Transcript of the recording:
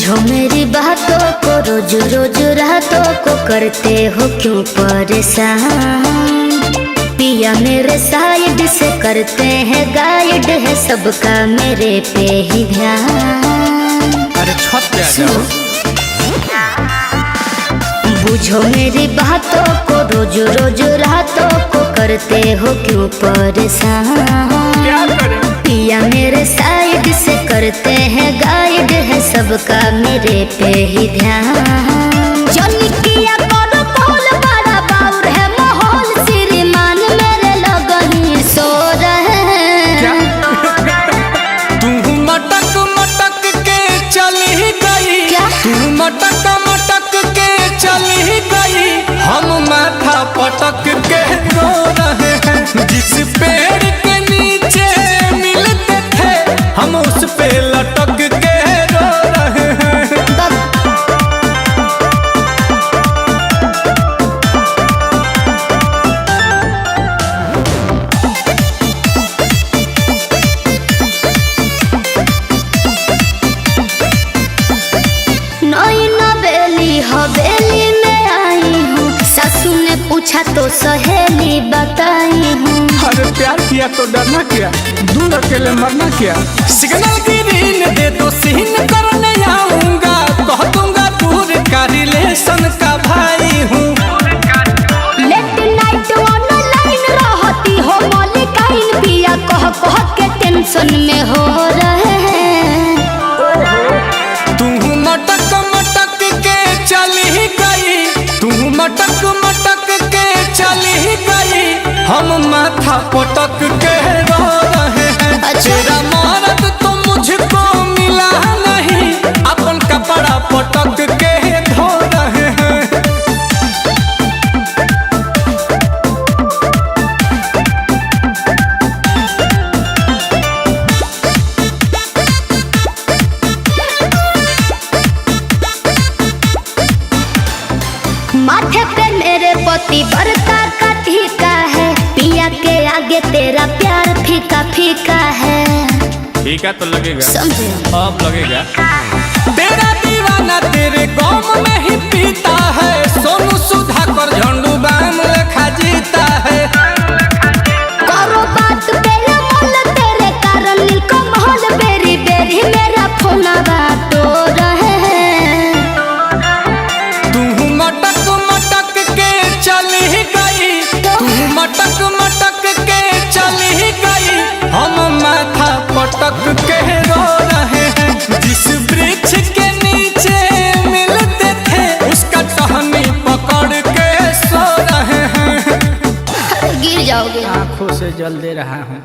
बुझो मेरी बातों को, रोज रोज रातों को करते हो क्यों परेशान। पिया मेरे साइड से करते हैं गाइड, है सबका मेरे पे ही ध्यान। अरे छत पे आ जाओ। बुझो मेरी बातों को, रोज रोज रातों को करते हो क्यों परेशान। क्या करें? पिया मेरे साइड से करते हैं गाइड, है सबका मेरे पे ही ध्यान। जॉनी किया करो कॉल, बड़ा बाउर है माहौल, श्रीमान मेरे लगन सो रहे हैं। तू मटक मटक के चली गई, तू मटक मटक के चली गई, हम माथा पटक के रो रहे हैं। जिस पेड़ के नीचे मिलते थे हम उस पे लटक के रो रहे हैं। नई नवेली हवेली में आई हूँ, सासू ने पूछा तो सहेली बताई हूँ। अरे प्यार किया तो डरना क्या, दूर अकेले मरना क्या। सिग्नल ग्रीन दे दो सीन करने आऊंगा, कह दूंगा दूर का रिलेशन का भाई हूँ। लेट नाइट ऑनलाइन रहती हो मलिकाइन, पिया कह के टेंशन में हो रहे हैं। तू मटक मटक के चली गई, तू मटक मटक के चली गई, हम माथा पटक के रो रहे हैं। तेरा मर्द तो मुझको मिला नहीं, अपन कपड़ा पटक के धो रहे हैं। माथे पे मेरे पति बरता का टीका है, पिया के आगे तेरा प्यार फीका फीका है। ठीक है तो लगेगा, समझे? अब लगेगा। तेरा दीवाना तेरे गम में ही पीता है, सोनू सुधाकर झंडू बाम लेखा जीता है। करो बात तेरे मोल, तेरे कारण नीलकमल बेरी बेरी मेरा फोना बात हो रहे हैं। तू मटक मटक के चली गई, तू मटक मटक के चली गई, हम माथा पटक के रो रहे हैं। जिस वृक्ष के नीचे मिलते थे उसका टहनी पकड़ के सो रहे हैं। गिर जाओगे। आंखों से जल दे रहा हूँ।